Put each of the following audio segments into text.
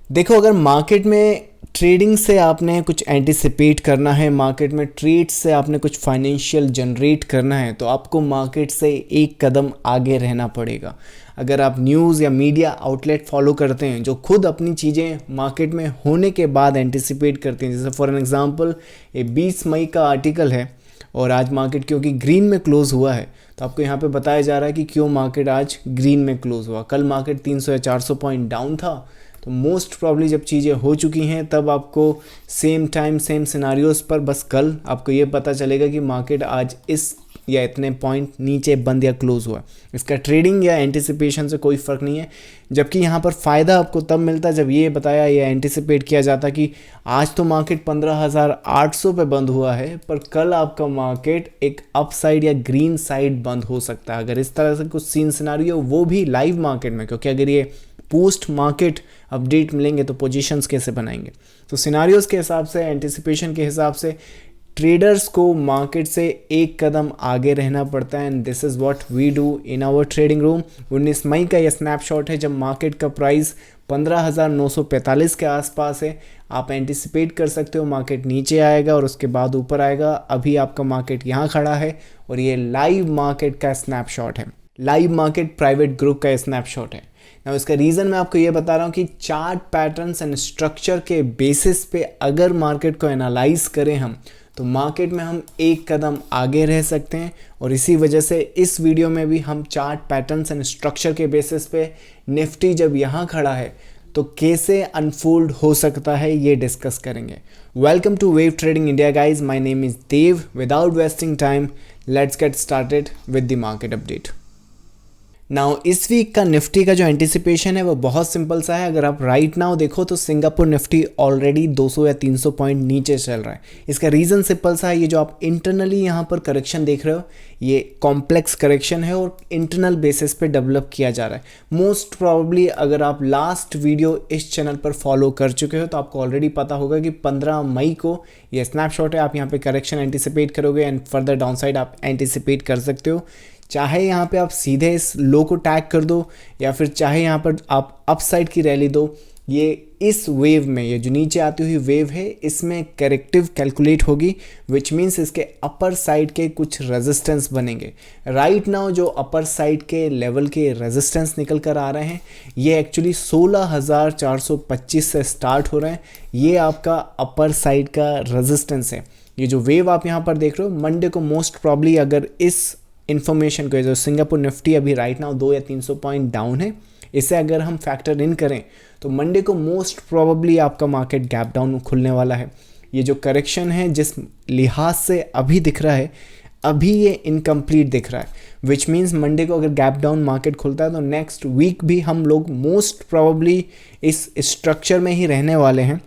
देखो, अगर मार्केट में ट्रेडिंग से आपने कुछ एंटिसिपेट करना है, मार्केट में ट्रेड से आपने कुछ फाइनेंशियल जनरेट करना है, तो आपको मार्केट से एक कदम आगे रहना पड़ेगा। अगर आप न्यूज़ या मीडिया आउटलेट फॉलो करते हैं जो खुद अपनी चीज़ें मार्केट में होने के बाद एंटिसिपेट करते हैं, जैसे फॉर एन एग्जांपल ये 20 मई का आर्टिकल है और आज मार्केट क्योंकि ग्रीन में क्लोज हुआ है, तो आपको यहाँ पे बताया जा रहा है कि क्यों मार्केट आज ग्रीन में क्लोज हुआ। कल मार्केट 300 या 400 पॉइंट डाउन था, तो मोस्ट प्रॉब्ली जब चीज़ें हो चुकी हैं तब आपको सेम टाइम सेम सिनारियोज पर बस कल आपको ये पता चलेगा कि मार्केट आज इस या इतने पॉइंट नीचे बंद या क्लोज हुआ। इसका ट्रेडिंग या एंटिसिपेशन से कोई फ़र्क नहीं है, जबकि यहाँ पर फ़ायदा आपको तब मिलता है जब ये बताया या एंटिसिपेट किया जाता कि आज तो मार्केट 15,800 पे बंद हुआ है, पर कल आपका मार्केट एक अप साइड या ग्रीन साइड बंद हो सकता है। अगर इस तरह से कुछ सीन सिनारियो, वो भी लाइव मार्केट में, क्योंकि अगर ये पोस्ट मार्केट अपडेट मिलेंगे तो पोजीशंस कैसे बनाएंगे। तो सिनारियोज के हिसाब से, एंटिसिपेशन के हिसाब से ट्रेडर्स को मार्केट से एक कदम आगे रहना पड़ता है, and this is what we do in our trading room. 19 मई का यह स्नैपशॉट है जब मार्केट का प्राइस 15,945 के आसपास है। आप एंटिसिपेट कर सकते हो मार्केट नीचे आएगा और उसके बाद ऊपर आएगा। अभी आपका मार्केट यहाँ खड़ा है और ये लाइव मार्केट का स्नैपशॉट है, लाइव मार्केट प्राइवेट ग्रुप का स्नैपशॉट है। ना इसका रीज़न मैं आपको ये बता रहा हूँ कि चार्ट पैटर्न्स एंड स्ट्रक्चर के बेसिस पे अगर मार्केट को एनालाइज करें हम, तो मार्केट में हम एक कदम आगे रह सकते हैं। और इसी वजह से इस वीडियो में भी हम चार्ट पैटर्न्स एंड स्ट्रक्चर के बेसिस पे निफ्टी जब यहाँ खड़ा है तो कैसे अनफोल्ड हो सकता है ये डिस्कस करेंगे। Welcome to wave trading India guys, my name is Dev. Without wasting time let's get started with the market update. Now इस वीक का निफ्टी का जो एंटिसिपेशन है वो बहुत सिंपल सा है। अगर आप राइट नाउ देखो तो सिंगापुर निफ्टी ऑलरेडी 200 या 300 पॉइंट नीचे चल रहा है। इसका रीज़न सिंपल सा है, ये जो आप इंटरनली यहाँ पर करेक्शन देख रहे हो ये कॉम्प्लेक्स करेक्शन है और इंटरनल बेसिस पे डेवलप किया जा रहा है। मोस्ट प्रॉब्ली अगर आप लास्ट वीडियो इस चैनल पर फॉलो कर चुके हो तो आपको ऑलरेडी पता होगा कि 15 मई को ये स्नैपशॉट है। आप यहाँ पे करेक्शन एंटिसिपेट करोगे एंड फर्दर डाउन साइड आप एंटिसिपेट कर सकते हो। चाहे यहाँ पे आप सीधे इस लो को टैग कर दो या फिर चाहे यहाँ पर आप अपसाइड की रैली दो, ये इस वेव में, ये जो नीचे आती हुई वेव है, इसमें करेक्टिव कैलकुलेट होगी, विच मीन्स इसके अपर साइड के कुछ रेजिस्टेंस बनेंगे। राइट नाउ जो अपर साइड के लेवल के रेजिस्टेंस निकल कर आ रहे हैं ये एक्चुअली 16,425 से स्टार्ट हो रहे हैं। ये आपका अपर साइड का रेजिस्टेंस है। ये जो वेव आप यहाँ पर देख रहे हो, मंडे को मोस्ट प्रॉब्ली अगर इस इन्फॉर्मेशन को, जो सिंगापुर निफ्टी अभी राइट नाउ 200 या 300 पॉइंट डाउन है, इसे अगर हम फैक्टर इन करें तो मंडे को मोस्ट प्रोबेबली आपका मार्केट गैप डाउन खुलने वाला है। ये जो करेक्शन है जिस लिहाज से अभी दिख रहा है, अभी ये इनकम्प्लीट दिख रहा है, विच मीन्स मंडे को अगर गैप डाउन मार्केट खुलता है तो नेक्स्ट वीक भी हम लोग मोस्ट प्रोबेबली इस स्ट्रक्चर में ही रहने वाले हैं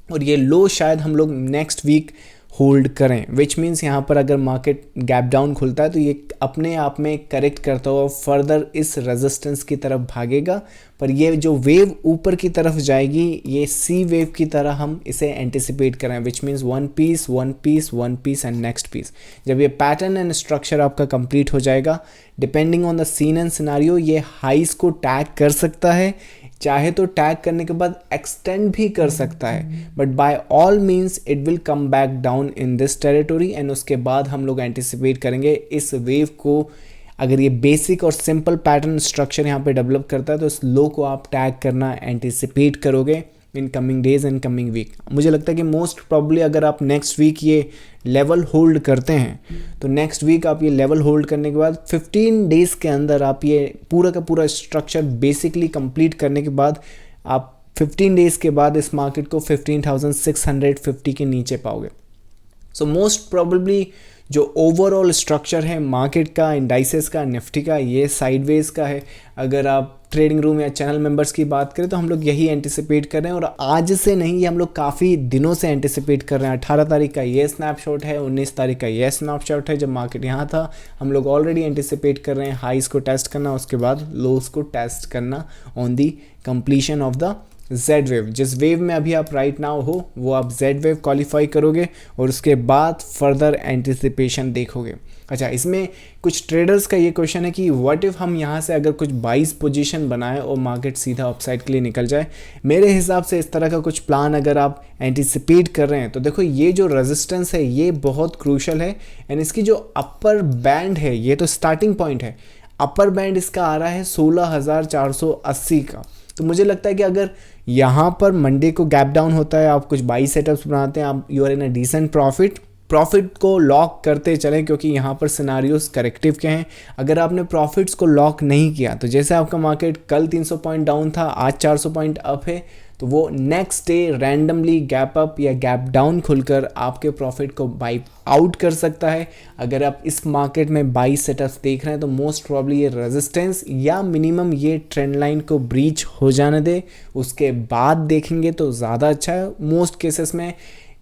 और ये लो शायद हम लोग नेक्स्ट वीक होल्ड करें। विच मीन्स यहाँ पर अगर मार्केट गैप डाउन खुलता है तो ये अपने आप में करेक्ट करता हुआ फर्दर इस रेजिस्टेंस की तरफ भागेगा, पर ये जो वेव ऊपर की तरफ जाएगी ये सी वेव की तरह हम इसे एंटिसिपेट करें। Which means one piece one piece one piece and next piece. जब ये पैटर्न एंड स्ट्रक्चर आपका कंप्लीट हो जाएगा, depending on the scene and scenario, ये हाइस को टैग कर सकता है, चाहे तो टैग करने के बाद एक्सटेंड भी कर सकता है, but by all means it will come back down in this territory and उसके बाद हम लोग एंटिसिपेट करेंगे इस वेव को। अगर ये बेसिक और सिंपल पैटर्न स्ट्रक्चर यहाँ पे डेवलप करता है तो इस लो को आप टैग करना एंटिसिपेट करोगे in coming days and coming week. मुझे लगता है कि मोस्ट प्रॉब्ली अगर आप नेक्स्ट वीक ये लेवल होल्ड करते हैं तो नेक्स्ट वीक आप ये लेवल होल्ड करने के बाद 15 डेज़ के अंदर आप ये पूरा का पूरा स्ट्रक्चर बेसिकली कंप्लीट करने के बाद आप 15 डेज़ के बाद इस मार्केट को 15,650 के नीचे पाओगे। सो मोस्ट प्रॉब्ली जो ओवरऑल स्ट्रक्चर है मार्केट का, इंडाइसेस का, निफ्टी का, ये साइडवेज का है। अगर आप ट्रेडिंग रूम या चैनल मेंबर्स की बात करें तो हम लोग यही एंटिसिपेट कर रहे हैं और आज से नहीं, ये हम लोग काफ़ी दिनों से एंटिसिपेट कर रहे हैं। 18 तारीख का ये स्नैपशॉट है, 19 तारीख का ये स्नैपशॉट है। जब मार्केट यहाँ था हम लोग ऑलरेडी एंटिसिपेट कर रहे हैं हाइस को टेस्ट करना, उसके बाद लोस को टेस्ट करना on the completion of the Z wave, जिस वेव में अभी आप राइट नाउ हो वो आप जेड वेव क्वालिफाई करोगे और उसके बाद फर्दर एंटिसिपेशन देखोगे। अच्छा, इसमें कुछ ट्रेडर्स का ये क्वेश्चन है कि व्हाट इफ़ हम यहाँ से अगर कुछ 22 पोजीशन बनाएं और मार्केट सीधा अपसाइड के लिए निकल जाए। मेरे हिसाब से इस तरह का कुछ प्लान अगर आप एंटिसिपेट कर रहे हैं तो देखो ये जो रेजिस्टेंस है ये बहुत क्रूशल है एंड इसकी जो अपर बैंड है, ये तो स्टार्टिंग पॉइंट है, अपर बैंड इसका आ रहा है 16,480 का। तो मुझे लगता है कि अगर यहाँ पर मंडे को गैप डाउन होता है, आप कुछ 22 सेटअप्स बनाते हैं, आप you are in a decent profit को लॉक करते चलें, क्योंकि यहाँ पर सिनारियोस करेक्टिव के हैं। अगर आपने प्रॉफिट्स को लॉक नहीं किया तो जैसे आपका मार्केट कल 300 पॉइंट डाउन था, आज 400 पॉइंट अप है, तो वो next day randomly gap up या गैप डाउन खुलकर आपके प्रॉफिट को वाइप आउट कर सकता है। अगर आप इस मार्केट में 22 सेटअप्स देख रहे हैं तो मोस्ट प्रॉब्ली ये रेजिस्टेंस या मिनिमम ये ट्रेंड लाइन को ब्रीच हो जाने दे, उसके बाद देखेंगे तो ज़्यादा अच्छा है। मोस्ट केसेस में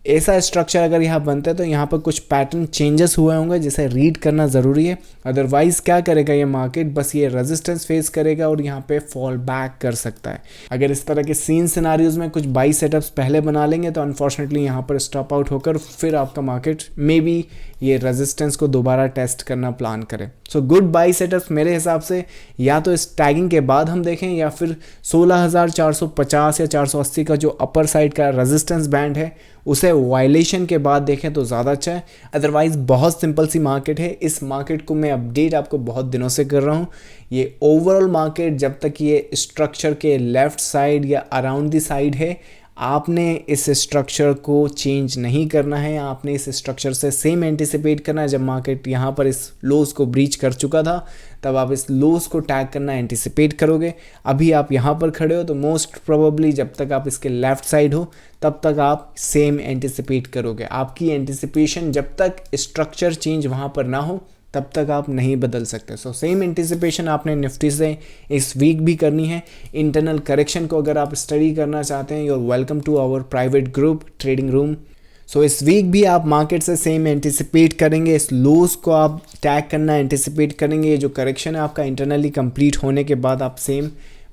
ऐसा स्ट्रक्चर अगर यहाँ बनता है तो यहाँ पर कुछ पैटर्न चेंजेस हुए होंगे जिसे रीड करना ज़रूरी है। अदरवाइज क्या करेगा ये मार्केट, बस ये रेजिस्टेंस फेस करेगा और यहाँ पे फॉल बैक कर सकता है। अगर इस तरह के सीन सिनारियोज में कुछ 22 सेटअप्स पहले बना लेंगे तो अनफॉर्चुनेटली यहाँ पर स्टॉप आउट होकर फिर आपका मार्केट मे बी ये रेजिस्टेंस को दोबारा टेस्ट करना प्लान करे। सो गुड बाई सेटअप्स मेरे हिसाब से या तो इस टैगिंग के बाद हम देखें या फिर 16,450 या 480 का जो अपर साइड का रेजिस्टेंस बैंड है उसे वायलेशन के बाद देखें तो ज़्यादा अच्छा है। अदरवाइज़ बहुत सिंपल सी मार्केट है। इस मार्केट को मैं अपडेट आपको बहुत दिनों से कर रहा हूँ। ये ओवरऑल मार्केट जब तक ये स्ट्रक्चर के लेफ़्ट साइड या अराउंड द साइड है, आपने इस स्ट्रक्चर को चेंज नहीं करना है। आपने इस स्ट्रक्चर से सेम एंटिसिपेट करना है। जब मार्केट यहाँ पर इस लोस को ब्रीच कर चुका था तब आप इस लोस को टैग करना एंटिसिपेट करोगे। अभी आप यहाँ पर खड़े हो तो मोस्ट प्रोबेबली जब तक आप इसके लेफ़्ट साइड हो तब तक आप सेम एंटिसिपेट करोगे। आपकी एंटिसिपेशन जब तक स्ट्रक्चर चेंज वहाँ पर ना हो तब तक आप नहीं बदल सकते। सो सेम एंटिसिपेशन आपने निफ्टी से इस वीक भी करनी है। इंटरनल करेक्शन को अगर आप स्टडी करना चाहते हैं, you are welcome to our private group trading room. So इस वीक भी आप मार्केट से सेम एंटिसिपेट करेंगे। इस लोस को आप टैग करना एंटिसिपेट करेंगे। ये जो करेक्शन है आपका इंटरनली कंप्लीट होने के बाद आप सेम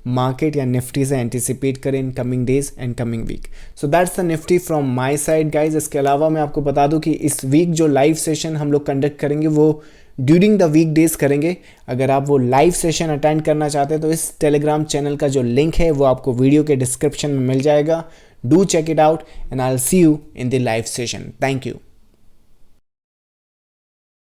मार्केट या निफ्टी से एंटिसिपेट करें in coming days and coming week. So that's the Nifty from my side guys. इसके अलावा मैं आपको बता दूं कि इस वीक जो लाइव सेशन हम लोग कंडक्ट करेंगे वो ड्यूरिंग द वीक डेज करेंगे। अगर आप वो लाइव सेशन अटेंड करना चाहते हैं तो इस टेलीग्राम चैनल का जो लिंक है वो आपको वीडियो के डिस्क्रिप्शन में मिल जाएगा। Do check it out and I will see you in the live session. Thank you.